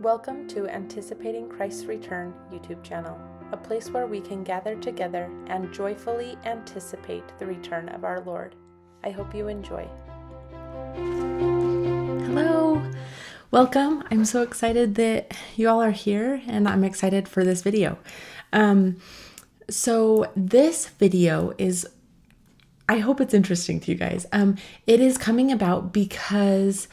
Welcome to Anticipating Christ's Return YouTube channel, a place where we can gather together and joyfully anticipate the return of our Lord. I hope you enjoy. Hello, welcome. I'm so excited that you all are here, and I'm excited for this video. So this video is, I hope it's interesting to you guys. It is coming about because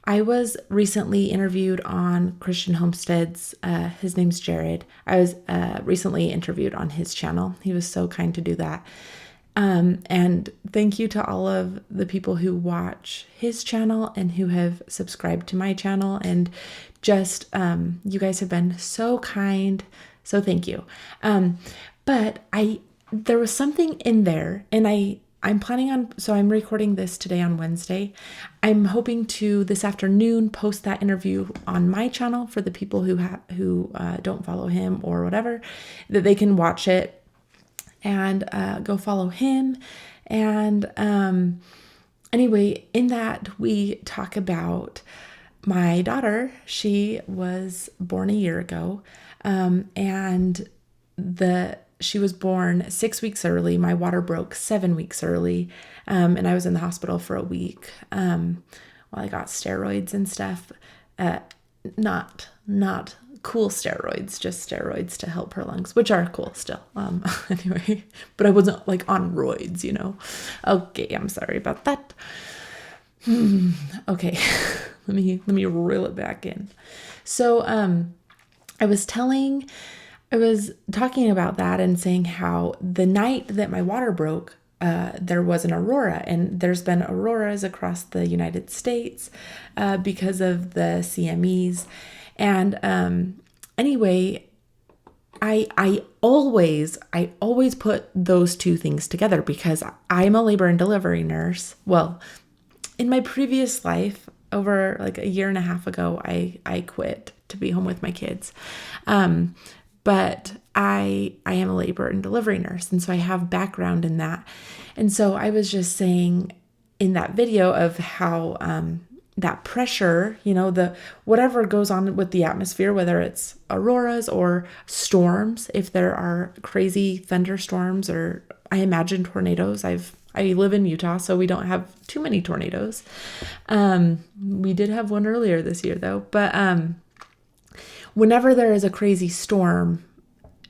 I was recently interviewed on Christian Homestead's, his name's Jared. I was recently interviewed on his channel. He was so kind to do that. And thank you to all of the people who watch his channel and who have subscribed to my channel. And just, you guys have been so kind. So thank you. But there was something in there, and I'm planning on, so I'm recording this today on Wednesday. I'm hoping to this afternoon post that interview on my channel for the people who don't follow him or whatever, that they can watch it and go follow him. And anyway, in that we talk about my daughter. She was born a year ago, and she was born 6 weeks early. My water broke 7 weeks early. And I was in the hospital for a week. While I got steroids and stuff. Not cool steroids, just steroids to help her lungs, which are cool still. Anyway, but I wasn't like on roids, you know? Okay. I'm sorry about that. Okay. let me reel it back in. So, I was talking about that and saying how the night that my water broke, there was an aurora, and there's been auroras across the United States because of the CMEs. And anyway, I always put those two things together because I'm a labor and delivery nurse. Well, in my previous life, over like a year and a half ago, I quit to be home with my kids. But I am a labor and delivery nurse, and so I have background in that. And so I was just saying in that video of how that pressure, you know, whatever goes on with the atmosphere, whether it's auroras or storms, if there are crazy thunderstorms, or I imagine tornadoes. I live in Utah, so we don't have too many tornadoes. We did have one earlier this year though, but whenever there is a crazy storm,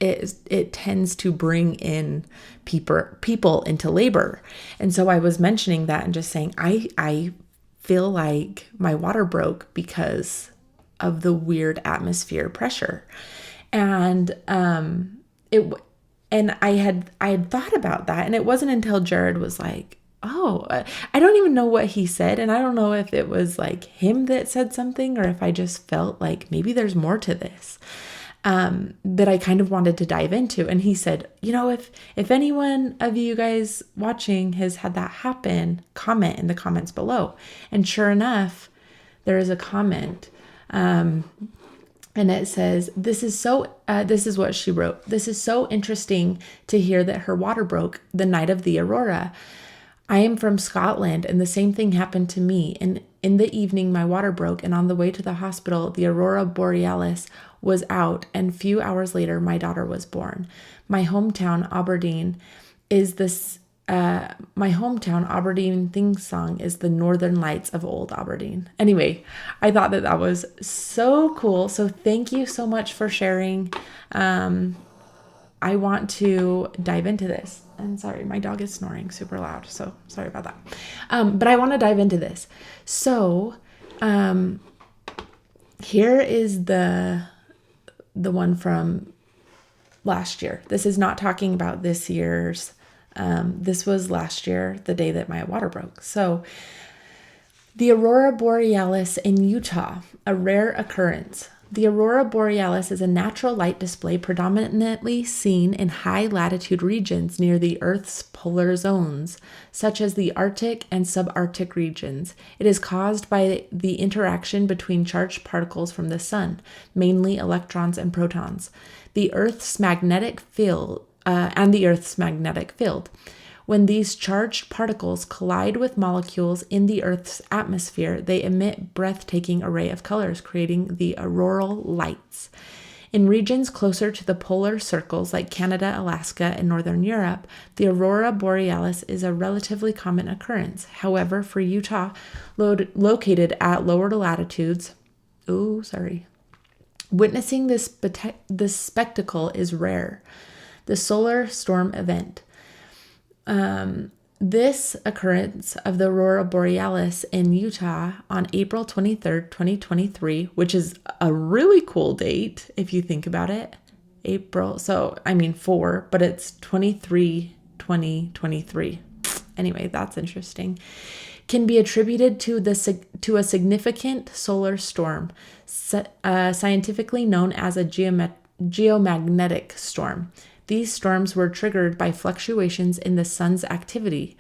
it tends to bring in people into labor. And so I was mentioning that and just saying, I feel like my water broke because of the weird atmosphere pressure. And I had thought about that, and it wasn't until Jared was like, oh, I don't even know what he said. And I don't know if it was like him that said something, or if I just felt like maybe there's more to this, that I kind of wanted to dive into. And he said, you know, if anyone of you guys watching has had that happen, comment in the comments below. And sure enough, there is a comment, and it says, this is what she wrote. This is so interesting to hear that her water broke the night of the aurora. I am from Scotland, and the same thing happened to me. And in the evening, my water broke, and on the way to the hospital, the aurora borealis was out, and few hours later, my daughter was born. My hometown, Aberdeen theme song is the Northern Lights of Old Aberdeen. Anyway, I thought that was so cool. So thank you so much for sharing. I want to dive into this. And sorry, my dog is snoring super loud, so sorry about that. But I want to dive into this. So, here is the one from last year. This is not talking about this year's. This was last year, the day that my water broke. So, the aurora borealis in Utah, a rare occurrence. The aurora borealis is a natural light display predominantly seen in high latitude regions near the Earth's polar zones, such as the Arctic and subarctic regions. It is caused by the interaction between charged particles from the sun, mainly electrons and protons, the Earth's magnetic field. When these charged particles collide with molecules in the Earth's atmosphere, they emit breathtaking array of colors, creating the auroral lights. In regions closer to the polar circles like Canada, Alaska, and Northern Europe, the aurora borealis is a relatively common occurrence. However, for Utah, located at lower latitudes, witnessing this spectacle is rare. The solar storm event. This occurrence of the aurora borealis in Utah on April 23rd, 2023, which is a really cool date if you think about it. April, so I mean 4, but it's 2023. Anyway, that's interesting. Can be attributed to a significant solar storm, scientifically known as a geomagnetic storm. These storms were triggered by fluctuations in the sun's activity,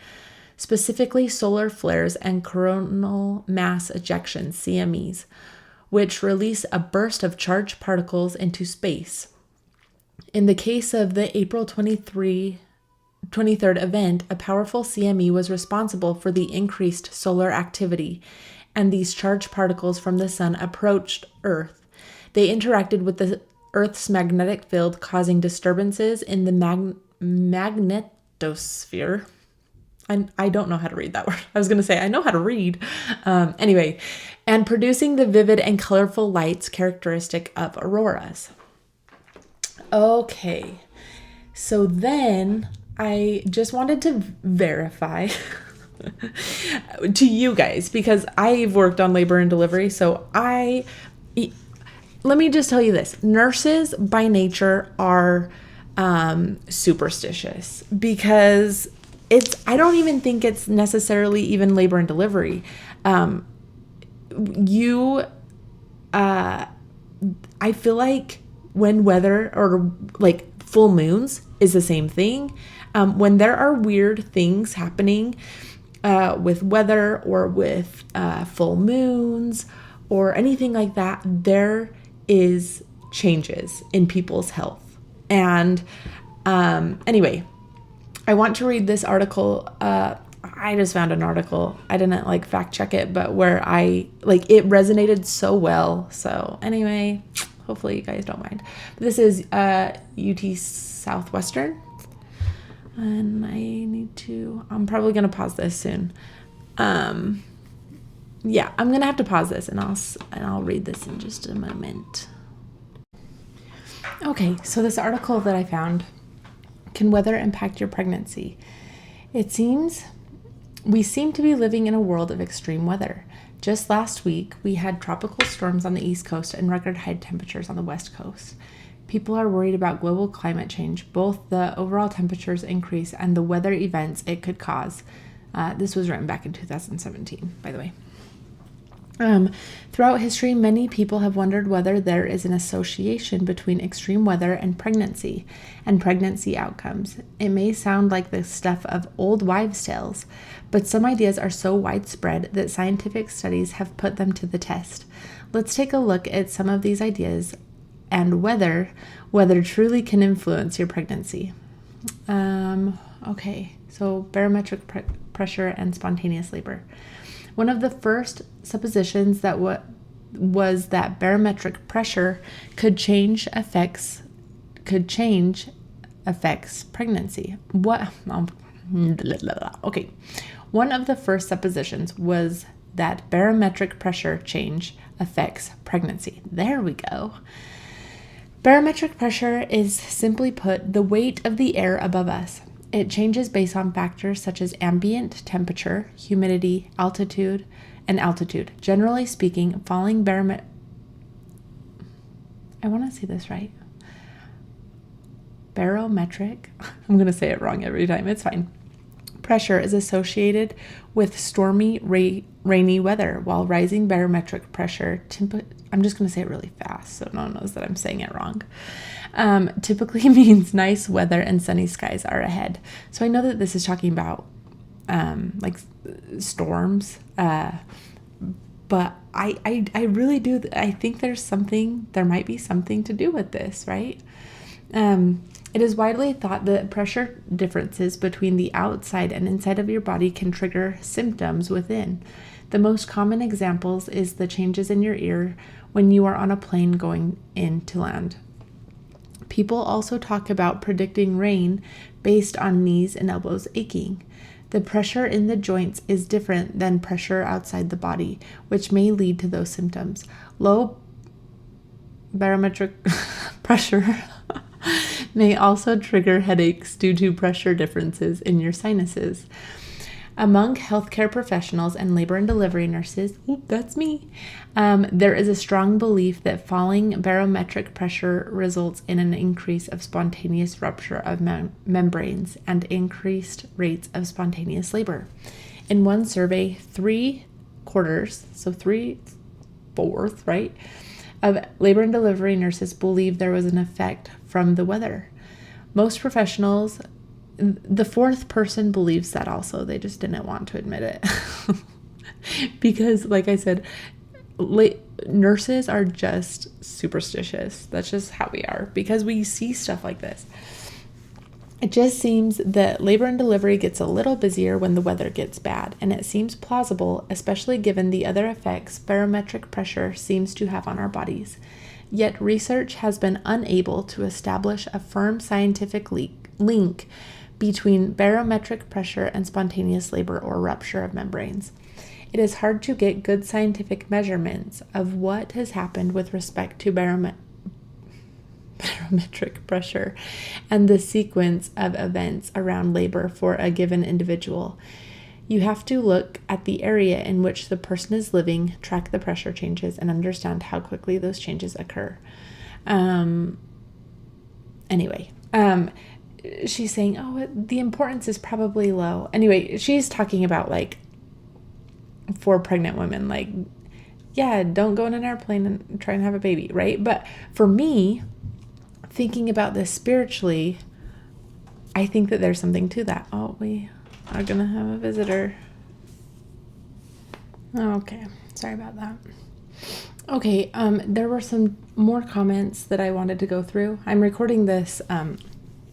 specifically solar flares and coronal mass ejections, CMEs, which release a burst of charged particles into space. In the case of the April 23rd event, a powerful CME was responsible for the increased solar activity, and these charged particles from the sun approached Earth. They interacted with the Earth's magnetic field, causing disturbances in the magnetosphere. I don't know how to read that word. I was going to say, I know how to read. Anyway, and producing the vivid and colorful lights characteristic of auroras. Okay, so then I just wanted to verify to you guys, because I've worked on labor and delivery, so let me just tell you this. Nurses by nature are superstitious, because I don't even think it's necessarily even labor and delivery. I feel like when weather or like full moons is the same thing. When there are weird things happening with weather or with full moons or anything like that, there is changes in people's health. And anyway, I want to read this article. I just found an article. I didn't like fact check it, but where it resonated so well. So anyway, hopefully you guys don't mind. But this is UT Southwestern. And I'm probably going to pause this soon. Yeah, I'm going to have to pause this and I'll read this in just a moment. Okay, so this article that I found, can weather impact your pregnancy? We seem to be living in a world of extreme weather. Just last week, we had tropical storms on the East Coast and record high temperatures on the West Coast. People are worried about global climate change, both the overall temperatures increase and the weather events it could cause. This was written back in 2017, by the way. Throughout history, many people have wondered whether there is an association between extreme weather and pregnancy outcomes. It may sound like the stuff of old wives' tales, but some ideas are so widespread that scientific studies have put them to the test. Let's take a look at some of these ideas and whether truly can influence your pregnancy. Okay, so barometric pressure and spontaneous labor. One of the first suppositions that was that barometric pressure could change affects pregnancy. Okay. One of the first suppositions was that barometric pressure change affects pregnancy. There we go. Barometric pressure is, simply put, the weight of the air above us. It changes based on factors such as ambient temperature, humidity, altitude. Generally speaking, falling barometric... I want to say this right. Barometric? I'm going to say it wrong every time. It's fine. Pressure is associated with stormy, rainy weather, while rising barometric pressure... I'm just going to say it really fast so no one knows that I'm saying it wrong. Typically means nice weather and sunny skies are ahead. So I know that this is talking about like storms, but I really do. I think there might be something to do with this, right? It is widely thought that pressure differences between the outside and inside of your body can trigger symptoms within. The most common examples is the changes in your ear when you are on a plane going in to land. People also talk about predicting rain based on knees and elbows aching. The pressure in the joints is different than pressure outside the body, which may lead to those symptoms. Low barometric pressure may also trigger headaches due to pressure differences in your sinuses. Among healthcare professionals and labor and delivery nurses, that's me, there is a strong belief that falling barometric pressure results in an increase of spontaneous rupture of membranes and increased rates of spontaneous labor. In one survey, 3/4, so 3/4, right, of labor and delivery nurses believe there was an effect from the weather. Most professionals, the fourth person believes that also. They just didn't want to admit it. Because, like I said, nurses are just superstitious. That's just how we are, because we see stuff like this. It just seems that labor and delivery gets a little busier when the weather gets bad, and it seems plausible, especially given the other effects barometric pressure seems to have on our bodies. Yet research has been unable to establish a firm scientific link between barometric pressure and spontaneous labor or rupture of membranes. It is hard to get good scientific measurements of what has happened with respect to barometric pressure and the sequence of events around labor for a given individual. You have to look at the area in which the person is living, track the pressure changes, and understand how quickly those changes occur. She's saying, the importance is probably low. Anyway, she's talking about, like, for pregnant women, like, yeah, don't go in an airplane and try and have a baby, right? But for me, thinking about this spiritually, I think that there's something to that. Oh, we are going to have a visitor. Okay, sorry about that. Okay, there were some more comments that I wanted to go through. I'm recording this,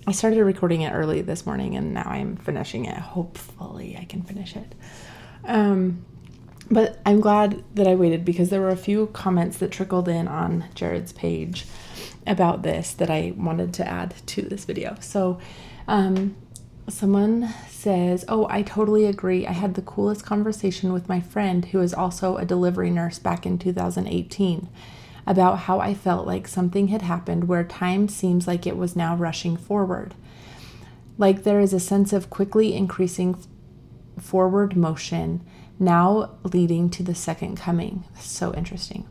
I started recording it early this morning, and now I'm finishing it. Hopefully I can finish it. But I'm glad that I waited, because there were a few comments that trickled in on Jared's page about this that I wanted to add to this video. So someone says, I totally agree. I had the coolest conversation with my friend, who is also a delivery nurse, back in 2018. About how I felt like something had happened where time seems like it was now rushing forward. Like there is a sense of quickly increasing forward motion, now leading to the second coming. So interesting.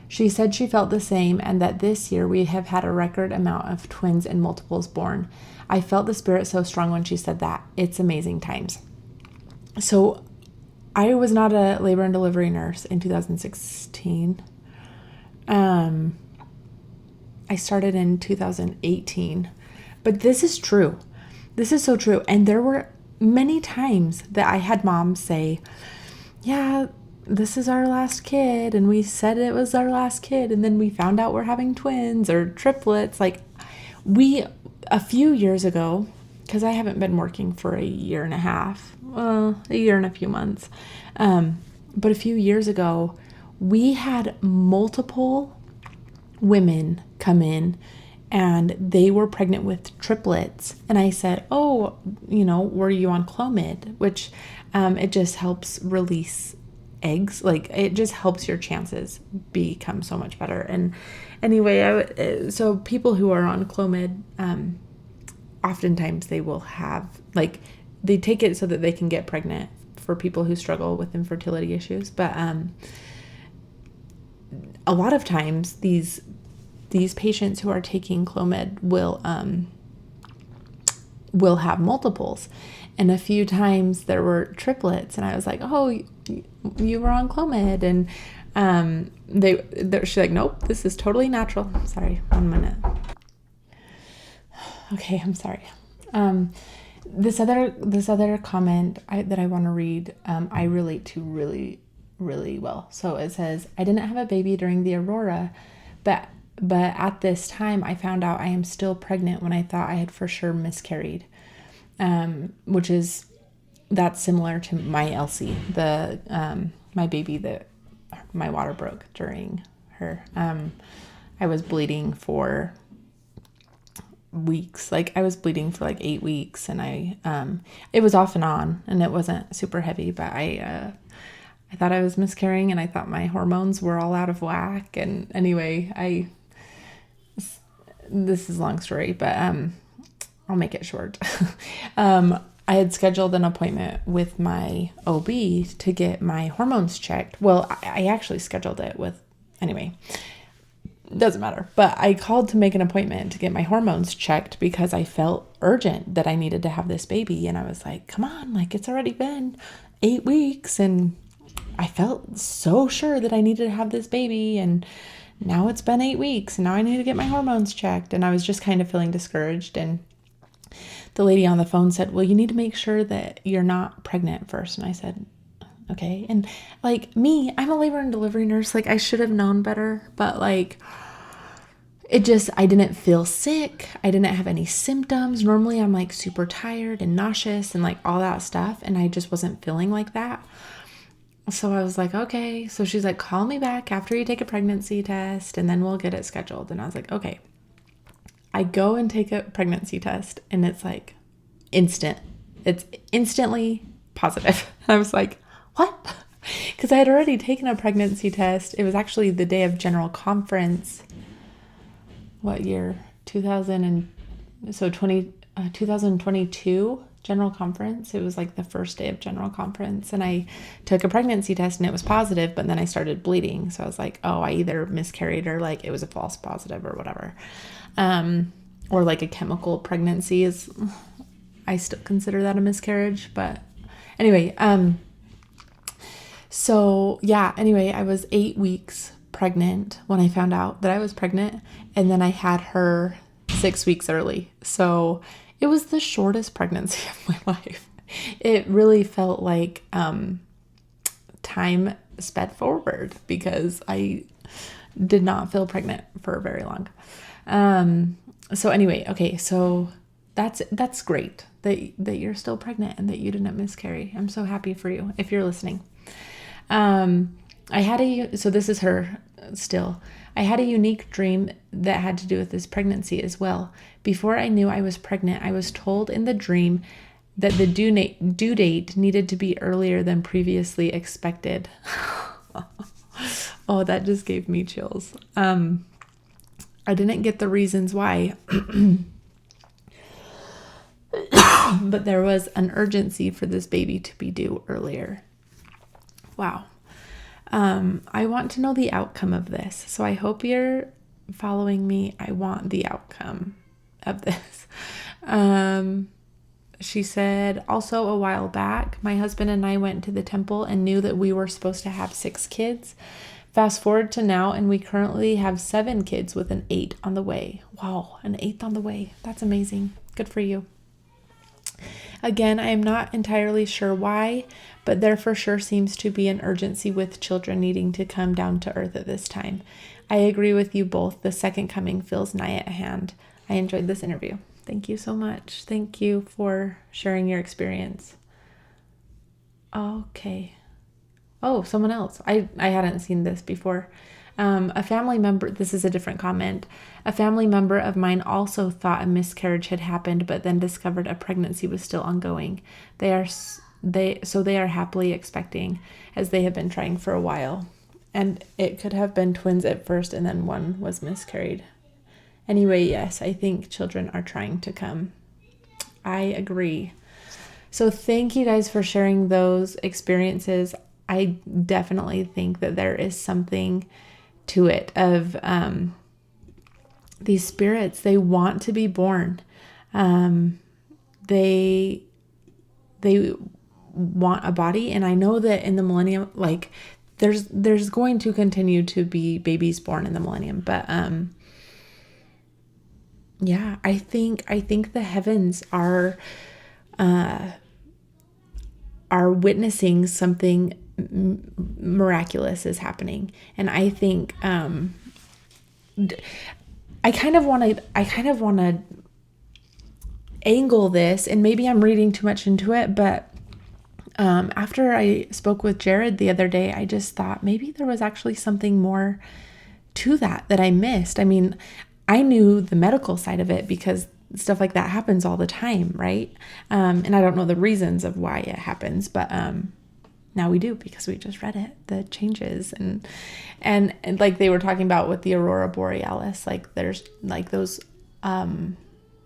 She said she felt the same, and that this year we have had a record amount of twins and multiples born. I felt the spirit so strong when she said that. It's amazing times. So I was not a labor and delivery nurse in 2016. I started in 2018, but this is true. This is so true. And there were many times that I had moms say, yeah, this is our last kid. And we said it was our last kid. And then we found out we're having twins or triplets. Like a few years ago, because I haven't been working for a year and a half, a year and a few months. But a few years ago, we had multiple women come in, and they were pregnant with triplets. And I said, were you on Clomid? Which it just helps release eggs. Like, it just helps your chances become so much better. And anyway, so people who are on Clomid, oftentimes they will have, like, they take it so that they can get pregnant for people who struggle with infertility issues. But a lot of times these patients who are taking Clomid will have multiples. And a few times there were triplets, and I was like, you were on Clomid. And she's like, nope, this is totally natural. Sorry, 1 minute. Okay, I'm sorry. This other comment that I want to read, I relate to really, really well. So it says, I didn't have a baby during the Aurora, but But at this time, I found out I am still pregnant when I thought I had for sure miscarried, which is that's similar to my Elsie, the my baby that my water broke during her. I was bleeding for weeks. Like I was bleeding for like 8 weeks, and it was off and on, and it wasn't super heavy, but I thought I was miscarrying, and I thought my hormones were all out of whack. And anyway, this is a long story, but I'll make it short. I had scheduled an appointment with my OB to get my hormones checked. Well, I actually scheduled it with, anyway, doesn't matter. But I called to make an appointment to get my hormones checked because I felt urgent that I needed to have this baby. And I was like, come on, like it's already been 8 weeks. And I felt so sure that I needed to have this baby. And now it's been 8 weeks. And now I need to get my hormones checked. And I was just kind of feeling discouraged. And the lady on the phone said, well, you need to make sure that you're not pregnant first. And I said, okay. And like me, I'm a labor and delivery nurse. Like I should have known better, but like I didn't feel sick. I didn't have any symptoms. Normally I'm like super tired and nauseous and like all that stuff. And I just wasn't feeling like that. So I was like, okay. So she's like, call me back after you take a pregnancy test and then we'll get it scheduled. And I was like, okay. I go and take a pregnancy test and it's like instant. It's instantly positive. And I was like, what? Because I had already taken a pregnancy test. It was actually the day of general conference. What year? 2022 general conference. It was like the first day of general conference. And I took a pregnancy test and it was positive, but then I started bleeding. So I was like, oh, I either miscarried or like it was a false positive or whatever. Or like a chemical pregnancy is, I still consider that a miscarriage, but anyway, so yeah, anyway, I was 8 weeks pregnant when I found out that I was pregnant, and then I had her 6 weeks early. So it was the shortest pregnancy of my life. It really felt like, time sped forward because I did not feel pregnant for very long. So anyway, okay, so that's great that you're still pregnant and that you didn't miscarry. I'm so happy for you if you're listening. So this is her still. I had a unique dream that had to do with this pregnancy as well. Before I knew I was pregnant, I was told in the dream that the due date needed to be earlier than previously expected. Oh, that just gave me chills. I didn't get the reasons why, but there was an urgency for this baby to be due earlier. Wow. I want to know the outcome of this. So I hope you're following me. I want the outcome of this. She said, also a while back, my husband and I went to the temple and knew that we were supposed to have 6 kids. Fast forward to now, and we currently have 7 kids with an 8 on the way. Wow, an 8th on the way. That's amazing. Good for you. Again, I am not entirely sure why, but there for sure seems to be an urgency with children needing to come down to earth at this time. I agree with you both. The second coming feels nigh at hand. I enjoyed this interview. Thank you so much. Thank you for sharing your experience. Okay. Oh, someone else. I hadn't seen this before. A family member, this is a different comment. A family member of mine also thought a miscarriage had happened, but then discovered a pregnancy was still ongoing. They are happily expecting, as they have been trying for a while. And it could have been twins at first, and then one was miscarried. Anyway, yes, I think children are trying to come. I agree. So thank you guys for sharing those experiences. I definitely think that there is something to it of these spirits. They want to be born. They want a body, and I know that in the millennium, like there's going to continue to be babies born in the millennium, but yeah, I think the heavens are witnessing something miraculous is happening. And I think I kind of want to angle this, and maybe I'm reading too much into it, but after I spoke with Jared the other day, I just thought maybe there was actually something more to that I missed. I mean, I knew the medical side of it because stuff like that happens all the time, right? And I don't know the reasons of why it happens, but now we do because we just read it, the changes and like they were talking about with the aurora borealis, like there's like those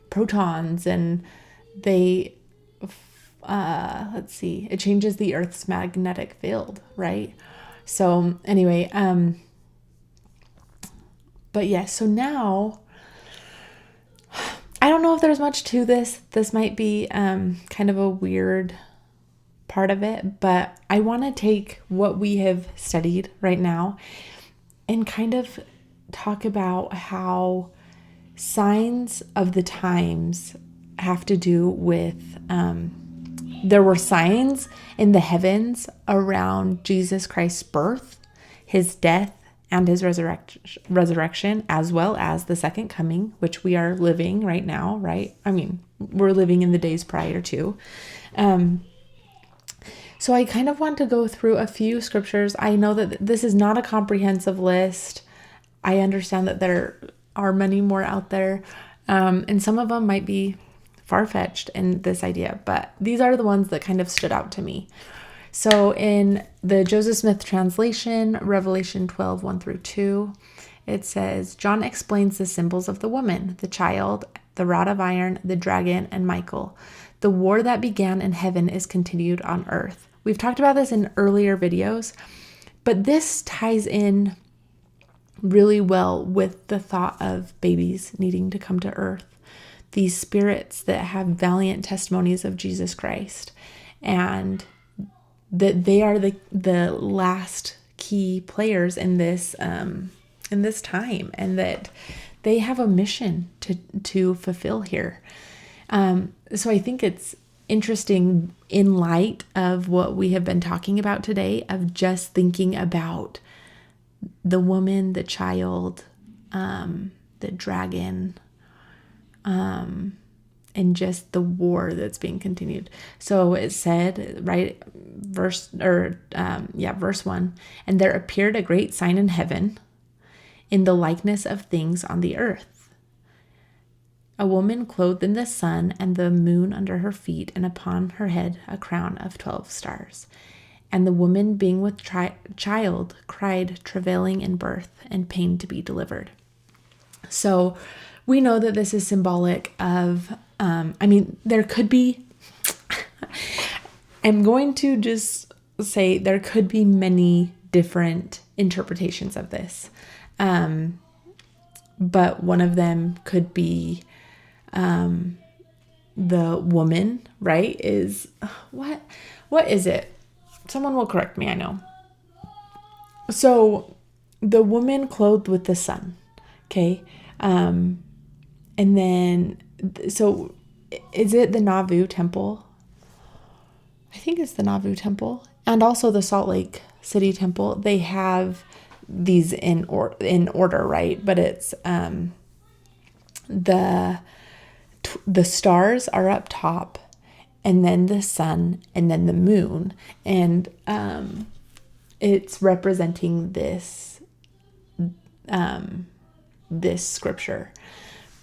protons, and they let's see, it changes the Earth's magnetic field, right? So anyway, but yeah, so now I don't know if there's much to this. This might be kind of a weird part of it, but I want to take what we have studied right now and kind of talk about how signs of the times have to do with there were signs in the heavens around Jesus Christ's birth, his death, and his resurrection, as well as the second coming, which we are living right now, right? I mean, we're living in the days prior to. So I kind of want to go through a few scriptures. I know that this is not a comprehensive list. I understand that there are many more out there, and some of them might be far-fetched in this idea, but these are the ones that kind of stood out to me. So in the Joseph Smith translation, Revelation 12, 1-2, it says, John explains the symbols of the woman, the child, the rod of iron, the dragon, and Michael. The war that began in heaven is continued on earth. We've talked about this in earlier videos, but this ties in really well with the thought of babies needing to come to earth. These spirits that have valiant testimonies of Jesus Christ, and that they are the last key players in this time, and that they have a mission to fulfill here. So I think it's interesting in light of what we have been talking about today, of just thinking about the woman, the child, the dragon, and just the war that's being continued. So it said, right, verse 1, and there appeared a great sign in heaven in the likeness of things on the earth. A woman clothed in the sun and the moon under her feet, and upon her head a crown of 12 stars. And the woman being with child cried, travailing in birth and pain to be delivered. So we know that this is symbolic of, there could be, I'm going to just say there could be many different interpretations of this. But one of them could be the woman, right, is, what is it? Someone will correct me, I know. So the woman clothed with the sun, okay? And then, so is it the Nauvoo temple? I think it's the Nauvoo temple, and also the Salt Lake City temple. They have these in order, right? But it's the stars are up top, and then the sun, and then the moon, and it's representing this scripture.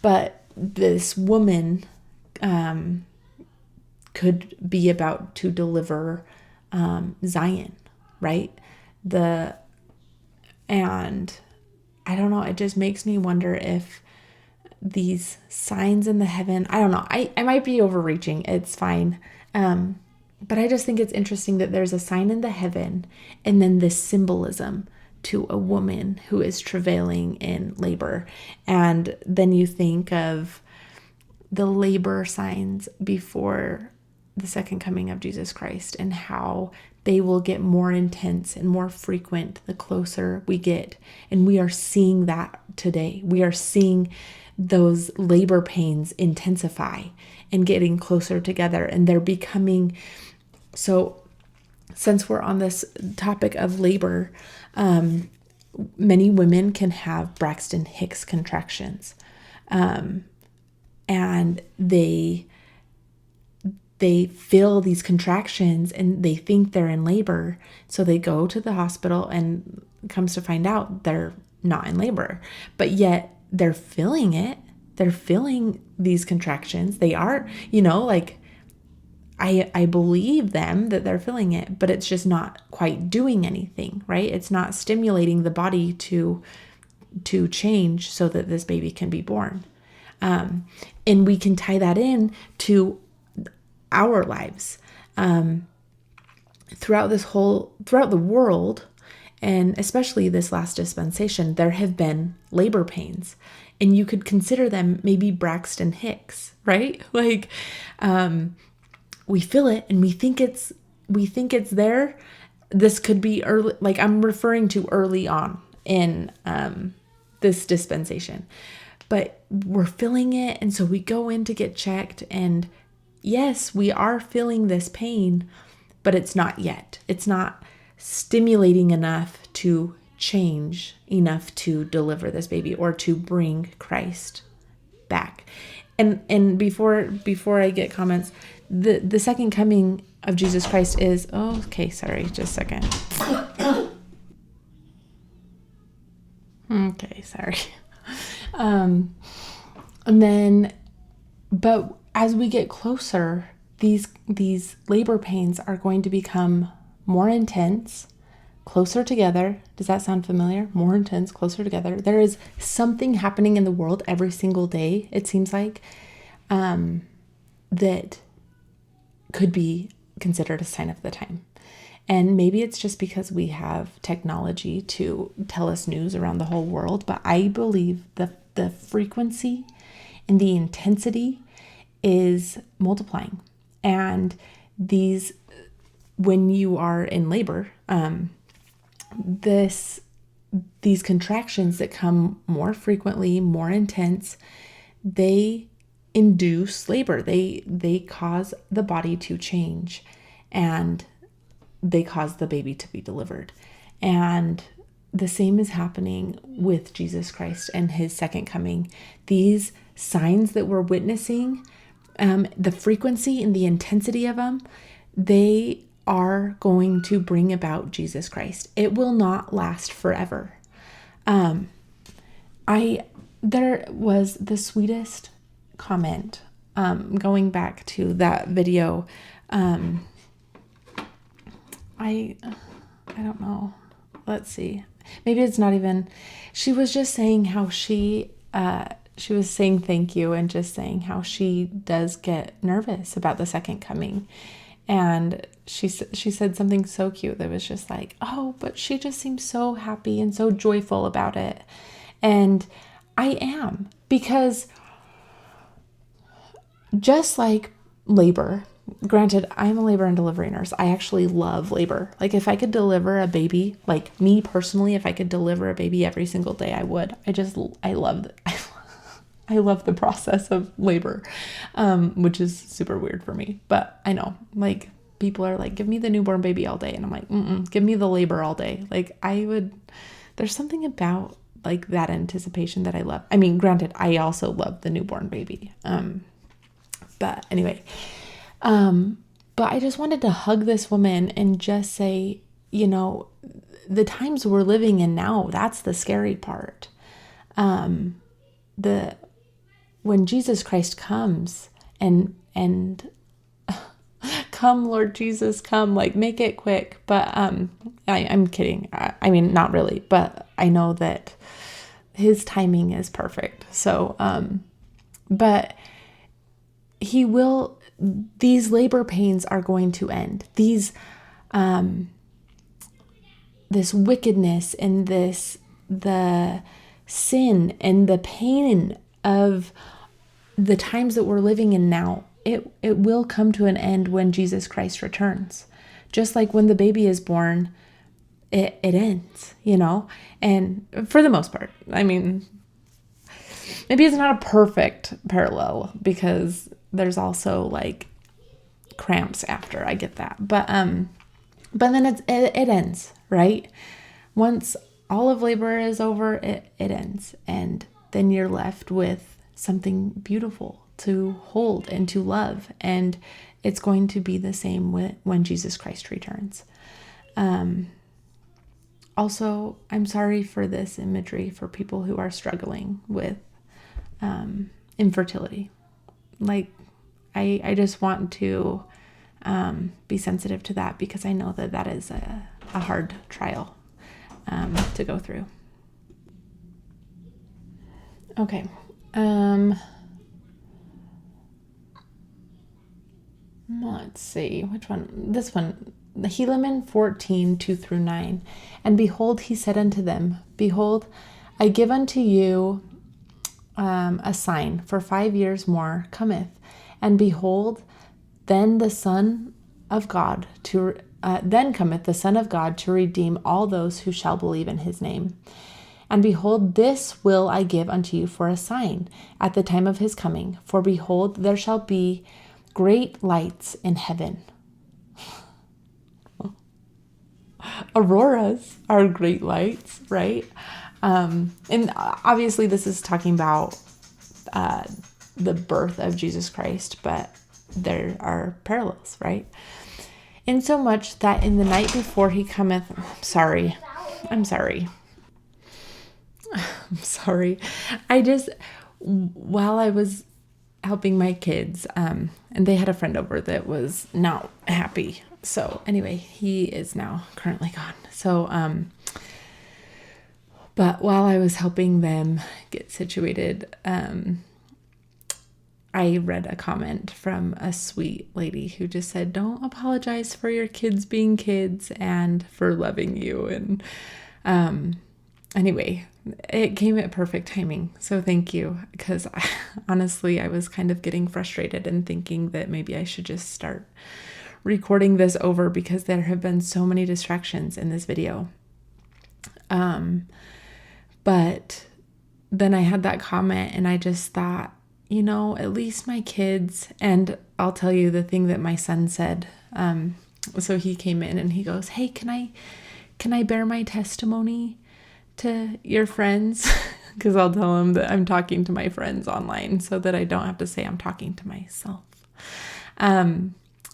But this woman could be about to deliver Zion, right? And I don't know, it just makes me wonder if these signs in the heaven, I don't know, I might be overreaching, it's fine. But I just think it's interesting that there's a sign in the heaven, and then this symbolism to a woman who is travailing in labor. And then you think of the labor signs before the second coming of Jesus Christ, and how they will get more intense and more frequent the closer we get. And we are seeing that today. We are seeing those labor pains intensify and getting closer together, and they're becoming, so since we're on this topic of labor, many women can have Braxton Hicks contractions. And they feel these contractions and they think they're in labor. So they go to the hospital and comes to find out they're not in labor, but yet they're feeling it. They're feeling these contractions. They are, like, I believe them that they're feeling it, but it's just not quite doing anything, right? It's not stimulating the body to change so that this baby can be born. And we can tie that in to our lives. Throughout the world, and especially this last dispensation, there have been labor pains, and you could consider them maybe Braxton Hicks, right? Like, we feel it and we think it's there. This could be early, like I'm referring to early on in this dispensation, but we're feeling it. And so we go in to get checked, and yes, we are feeling this pain, but it's not yet. It's not stimulating enough to change enough to deliver this baby or to bring Christ back. And before I get comments, the second coming of Jesus Christ is, okay, sorry, just a second. Okay, sorry. And then, but as we get closer, these labor pains are going to become more intense, closer together. Does that sound familiar? More intense, closer together. There is something happening in the world every single day, it seems like, that could be considered a sign of the time. And maybe it's just because we have technology to tell us news around the whole world, but I believe the frequency and the intensity is multiplying. And when you are in labor, these contractions that come more frequently, more intense, they induce labor. They cause the body to change, and they cause the baby to be delivered. And the same is happening with Jesus Christ and his second coming. These signs that we're witnessing, the frequency and the intensity of them, they are going to bring about Jesus Christ. It will not last forever. There was the sweetest comment, going back to that video. I don't know. Let's see. Maybe it's not even, she was just saying how she was saying thank you and just saying how she does get nervous about the second coming. And she said something so cute that was just like, oh, but she just seems so happy and so joyful about it. And I am, because just like labor, granted, I'm a labor and delivery nurse. I actually love labor. Like, if I could deliver a baby, like me personally, if I could deliver a baby every single day, I would. I love the process of labor, which is super weird for me. But I know, like, people are like, give me the newborn baby all day. And I'm like, give me the labor all day. Like, there's something about like that anticipation that I love. I mean, granted, I also love the newborn baby. But anyway, but I just wanted to hug this woman and just say, the times we're living in now, that's the scary part. When Jesus Christ comes and come, Lord Jesus, come, like, make it quick. But I'm kidding. I mean, not really, but I know that his timing is perfect. So, but he will, these labor pains are going to end. These, this wickedness and the sin and the pain of the times that we're living in now, it will come to an end when Jesus Christ returns. Just like when the baby is born, it ends, and for the most part. I mean, maybe it's not a perfect parallel because there's also like cramps after. I get that, but then it ends, right? Once all of labor is over, it ends. And then you're left with something beautiful to hold and to love. And it's going to be the same when Jesus Christ returns. Also, I'm sorry for this imagery for people who are struggling with infertility. Like, I just want to be sensitive to that, because I know that is a hard trial to go through. Okay. Let's see, which one? This one, the Helaman 14, 2-9. And behold, he said unto them, behold, I give unto you a sign, for 5 years more cometh. And behold, then the Son of God then cometh the Son of God to redeem all those who shall believe in his name. And behold, this will I give unto you for a sign at the time of his coming. For behold, there shall be great lights in heaven. Auroras are great lights, right? And obviously this is talking about the birth of Jesus Christ, but there are parallels, right? Insomuch that in the night before he cometh, I'm sorry. While I was helping my kids, and they had a friend over that was not happy. So anyway, he is now currently gone. So, but while I was helping them get situated, I read a comment from a sweet lady who just said, don't apologize for your kids being kids and for loving you. And anyway, it came at perfect timing. So thank you. Because honestly, I was kind of getting frustrated and thinking that maybe I should just start recording this over, because there have been so many distractions in this video. But then I had that comment and I just thought, at least my kids, and I'll tell you the thing that my son said. So he came in and he goes, hey, can I bear my testimony to your friends? Because I'll tell him that I'm talking to my friends online so that I don't have to say I'm talking to myself.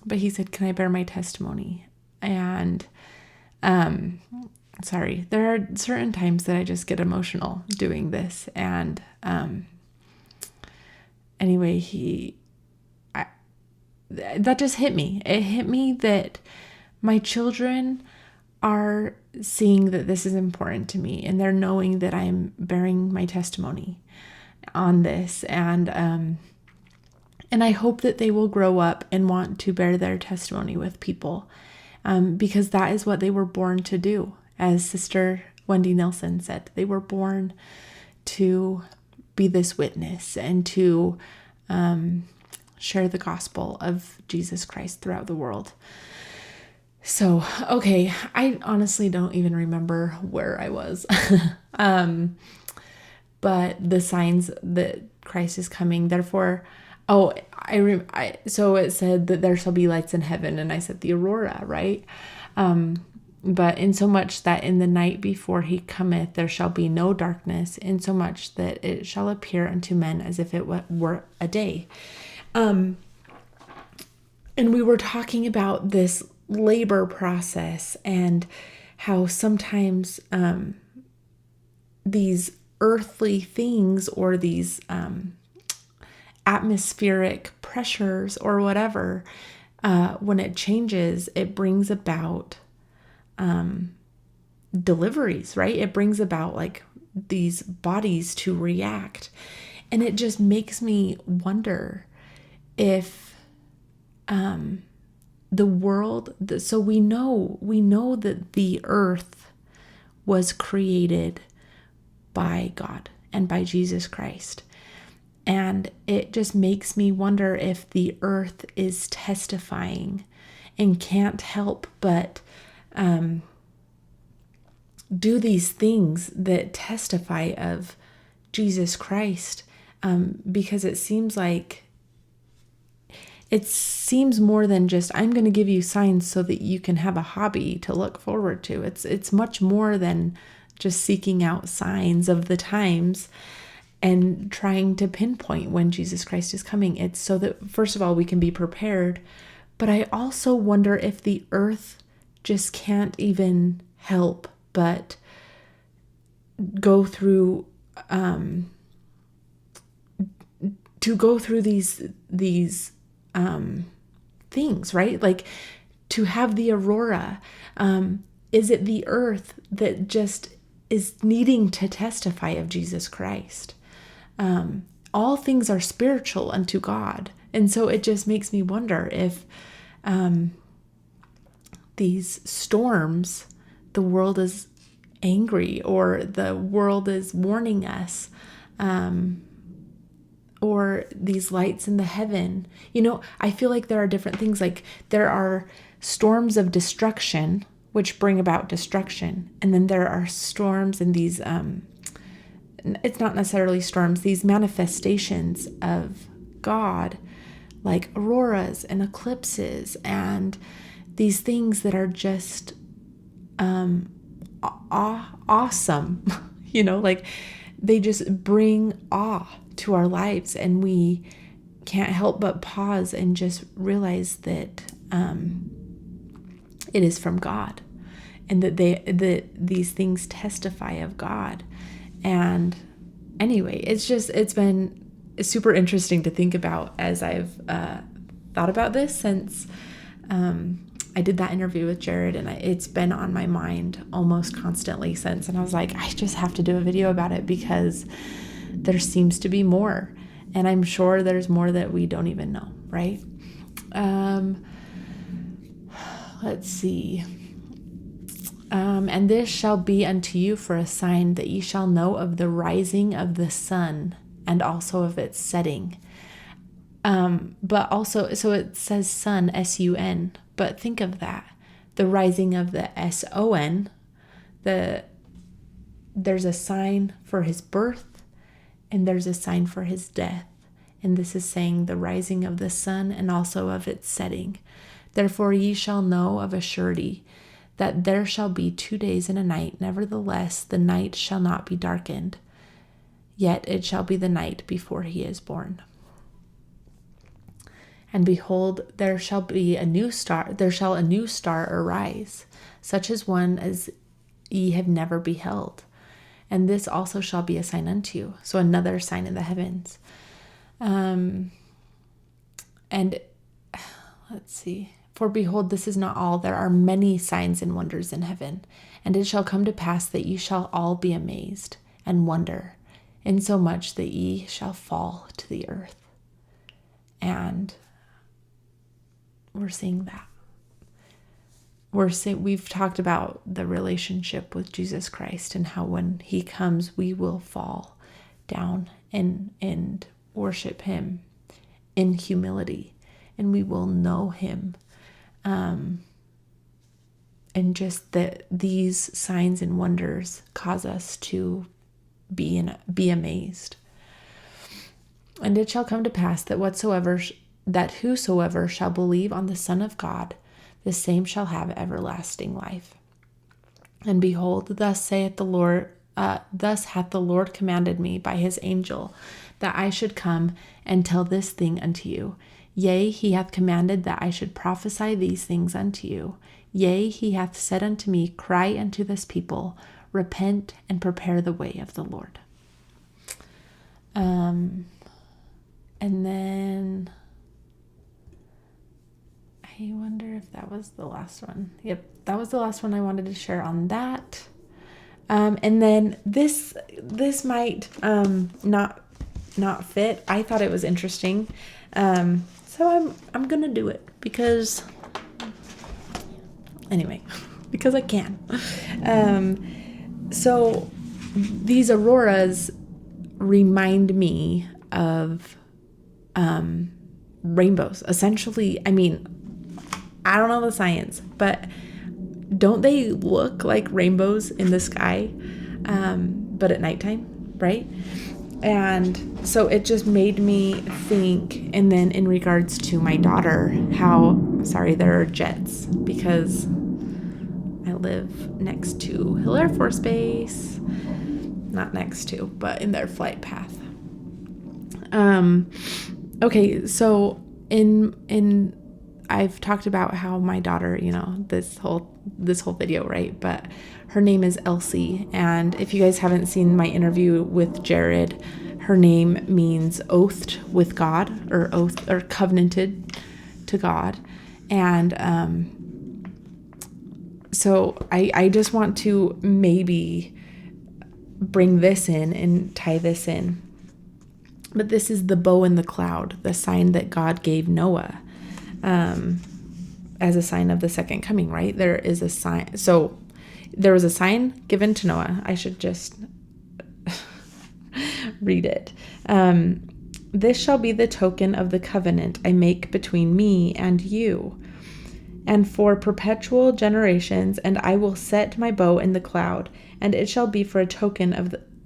But he said, can I bear my testimony? And sorry, there are certain times that I just get emotional doing this. And anyway, that just hit me. It hit me that my children are seeing that this is important to me, and they're knowing that I'm bearing my testimony on this. And I hope that they will grow up and want to bear their testimony with people, because that is what they were born to do. As Sister Wendy Nelson said, they were born to be this witness and to share the gospel of Jesus Christ throughout the world. So, okay, I honestly don't even remember where I was. But the signs that Christ is coming, therefore, so it said that there shall be lights in heaven, and I said the aurora, right? But insomuch that in the night before he cometh, there shall be no darkness, insomuch that it shall appear unto men as if it were a day. And we were talking about this labor process and how sometimes these earthly things or these atmospheric pressures or whatever, when it changes, it brings about deliveries, right? It brings about like these bodies to react. And it just makes me wonder if the world, so we know that the earth was created by God and by Jesus Christ. And it just makes me wonder if the earth is testifying and can't help but do these things that testify of Jesus Christ, because it seems more than just, I'm going to give you signs so that you can have a hobby to look forward to. It's much more than just seeking out signs of the times and trying to pinpoint when Jesus Christ is coming. It's so that, first of all, we can be prepared. But I also wonder if the earth just can't even help but go through these things, right? Like to have the aurora. Is it the earth that just is needing to testify of Jesus Christ? All things are spiritual unto God. And so it just makes me wonder if these storms, the world is angry, or the world is warning us, or these lights in the heaven. I feel like there are different things. Like there are storms of destruction, which bring about destruction. And then there are storms and these, it's not necessarily storms, these manifestations of God, like auroras and eclipses and these things that are just awesome. Like they just bring awe to our lives, and we can't help but pause and just realize that it is from God, and that these things testify of God. And anyway, it's been super interesting to think about as I've thought about this since I did that interview with Jared, and it's been on my mind almost constantly since. And I was like, I just have to do a video about it because there seems to be more, and I'm sure there's more that we don't even know, right? Let's see. And this shall be unto you for a sign, that ye shall know of the rising of the sun, and also of its setting. But also, so it says sun, S-U-N, but think of that. The rising of the S-O-N, there's a sign for his birth, and there's a sign for his death. And this is saying the rising of the sun and also of its setting. Therefore ye shall know of a surety that there shall be 2 days and a night. Nevertheless, the night shall not be darkened, yet it shall be the night before he is born. And behold, there shall a new star arise, such as one as ye have never beheld. And this also shall be a sign unto you. So another sign in the heavens. And let's see. For behold, this is not all. There are many signs and wonders in heaven. And it shall come to pass that ye shall all be amazed and wonder, insomuch that ye shall fall to the earth. And we're seeing that. We've talked about the relationship with Jesus Christ and how when he comes, we will fall down and worship him in humility, and we will know him. And just that these signs and wonders cause us to be amazed. And it shall come to pass that whosoever shall believe on the Son of God, the same shall have everlasting life. And behold, thus hath the Lord commanded me by his angel, that I should come and tell this thing unto you. Yea, he hath commanded that I should prophesy these things unto you. Yea, he hath said unto me, cry unto this people, repent and prepare the way of the Lord. And then I wonder if that was the last one. Yep, that was the last one I wanted to share on that. And then this might not fit. I thought it was interesting. So I'm gonna do it because I can. So these auroras remind me of rainbows. Essentially, I don't know the science, but don't they look like rainbows in the sky, but at nighttime, right? And so it just made me think, and then in regards to my daughter, there are jets, because I live next to Hill Air Force Base. Not next to, but in their flight path. Okay, so in I've talked about how my daughter, this whole video, right? But her name is Elsie, and if you guys haven't seen my interview with Jared, her name means oathed with God, or oath, or covenanted to God. And so I just want to maybe bring this in and tie this in. But this is the bow in the cloud, the sign that God gave Noah as a sign of the second coming, right? There is a sign. So there was a sign given to Noah. I should just read it. This shall be the token of the covenant I make between me and you, and for perpetual generations, and I will set my bow in the cloud, and it shall be for a token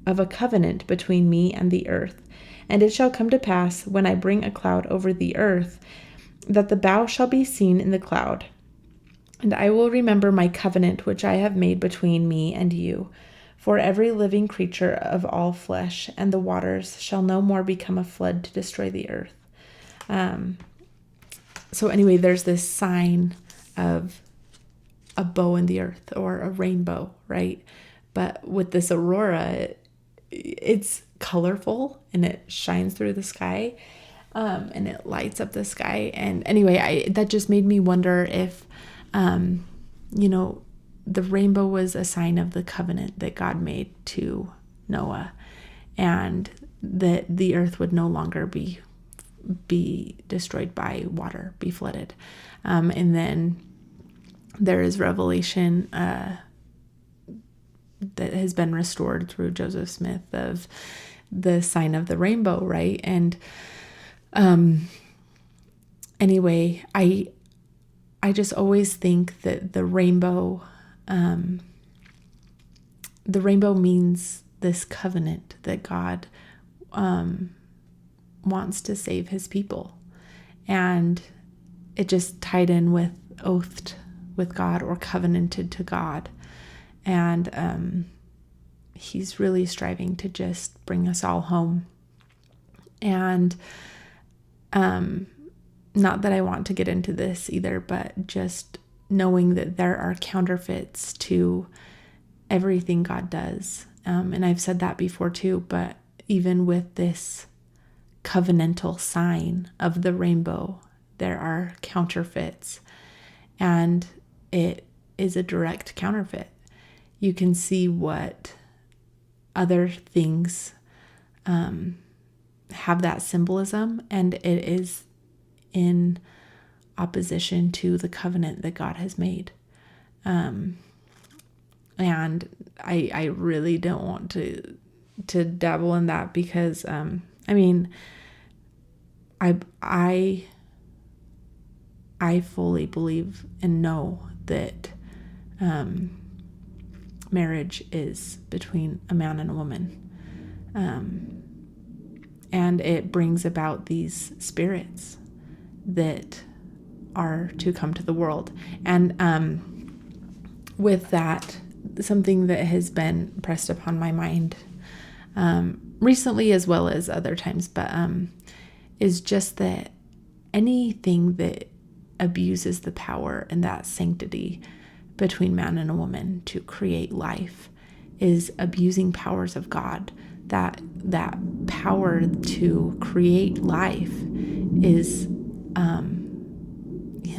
of a covenant between me and the earth. And it shall come to pass, when I bring a cloud over the earth, that the bow shall be seen in the cloud. And I will remember my covenant which I have made between me and you, for every living creature of all flesh, and the waters shall no more become a flood to destroy the earth. So anyway, there's this sign of a bow in the earth, or a rainbow, right? But with this aurora, it's colorful and it shines through the sky, and it lights up the sky. And anyway, that just made me wonder if, the rainbow was a sign of the covenant that God made to Noah, and that the earth would no longer be destroyed by water, be flooded. And then there is Revelation that has been restored through Joseph Smith of the sign of the rainbow, right? And anyway, I just always think that the rainbow means this covenant that God wants to save his people. And it just tied in with oathed with God, or covenanted to God. And he's really striving to just bring us all home. And not that I want to get into this either, but just knowing that there are counterfeits to everything God does. And I've said that before too, but even with this covenantal sign of the rainbow, there are counterfeits, and it is a direct counterfeit. You can see what other things have that symbolism, and it is in opposition to the covenant that God has made. And I really don't want to dabble in that, because I fully believe and know that marriage is between a man and a woman. And it brings about these spirits that are to come to the world. And with that, something that has been pressed upon my mind recently as well as other times, but is just that anything that abuses the power and that sanctity between man and a woman to create life is abusing powers of God. That power to create life is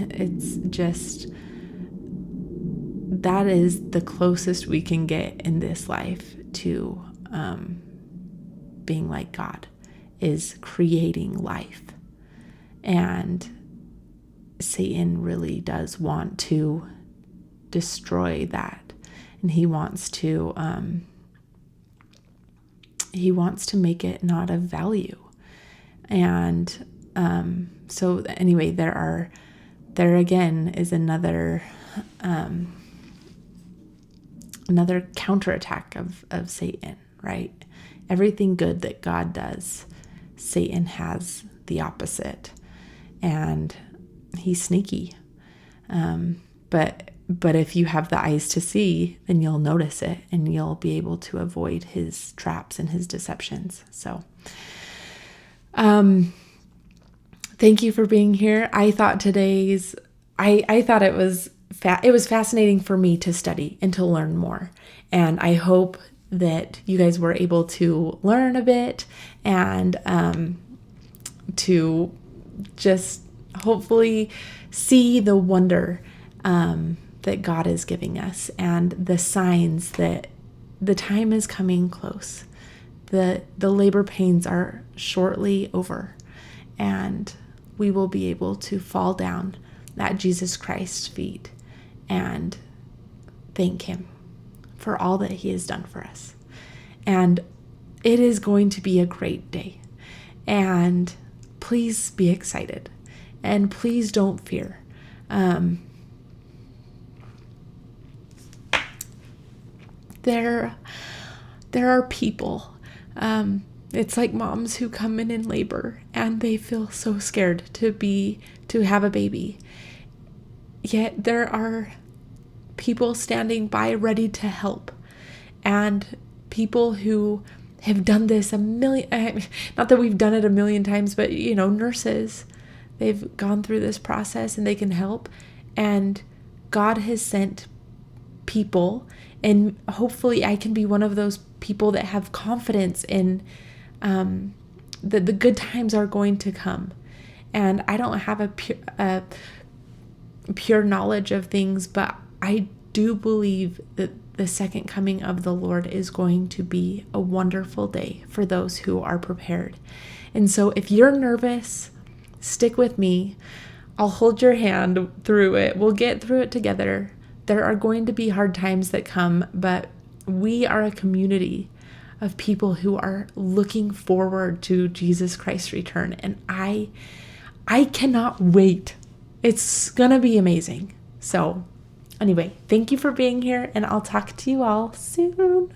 it's just, that is the closest we can get in this life to being like God, is creating life. And Satan really does want to destroy that, and he wants to make it not of value. And so anyway, there again is another counterattack of Satan, right? Everything good that God does, Satan has the opposite, and he's sneaky. But But if you have the eyes to see, then you'll notice it and you'll be able to avoid his traps and his deceptions. So, thank you for being here. I thought I thought it was fascinating for me to study and to learn more. And I hope that you guys were able to learn a bit and to just hopefully see the wonder that God is giving us and the signs that the time is coming close. The labor pains are shortly over, and we will be able to fall down at Jesus Christ's feet and thank him for all that he has done for us. And it is going to be a great day. And please be excited. And please don't fear. There are people. It's like moms who come in labor and they feel so scared to have a baby. Yet there are people standing by ready to help, and people who have done this not that we've done it a million times, but nurses, they've gone through this process and they can help. And God has sent people, and hopefully I can be one of those people that have confidence in that the good times are going to come. And I don't have a pure knowledge of things, but I do believe that the second coming of the Lord is going to be a wonderful day for those who are prepared. And so if you're nervous, stick with me. I'll hold your hand through it. We'll get through it together. There are going to be hard times that come, but we are a community of people who are looking forward to Jesus Christ's return. And I cannot wait. It's going to be amazing. So anyway, thank you for being here, and I'll talk to you all soon.